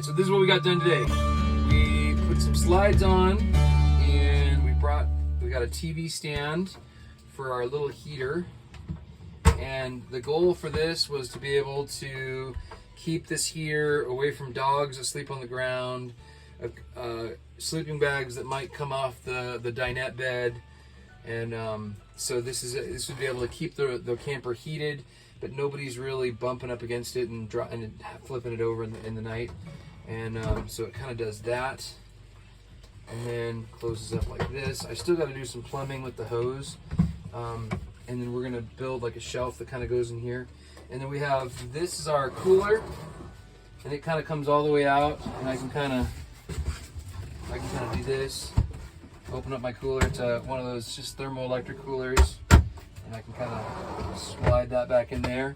So this is what we got done today. We put some slides on, and we got a TV stand for our little heater. And the goal for this was to be able to keep this here away from dogs that sleep on the ground, sleeping bags that might come off the dinette bed, and so this would be able to keep the camper heated, but nobody's really bumping up against it and flipping it over in the night. And so it kind of does that, and then closes up like this. I still got to do some plumbing with the hose, and then we're gonna build like a shelf that kind of goes in here. And then we have, this is our cooler, and it kind of comes all the way out, and I can kind of do this, open up my cooler to one of those just thermoelectric coolers, and I can kind of slide that back in there.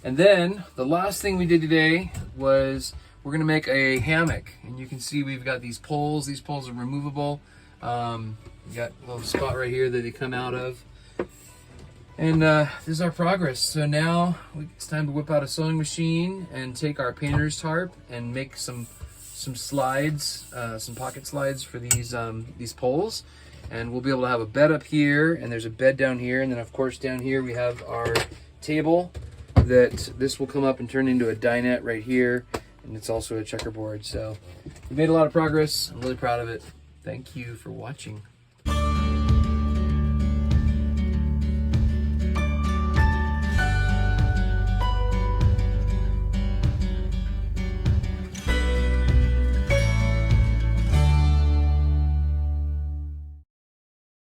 And then the last thing we did today was we're gonna make a hammock, and you can see we've got these poles. These poles are removable. We got a little spot right here that they come out of. And this is our progress. So now it's time to whip out a sewing machine and take our painter's tarp and make some slides, some pocket slides for these poles. And we'll be able to have a bed up here, and there's a bed down here, and then of course down here we have our table that this will come up and turn into a dinette right here, and it's also a checkerboard. So we made a lot of progress. I'm really proud of it. Thank you for watching.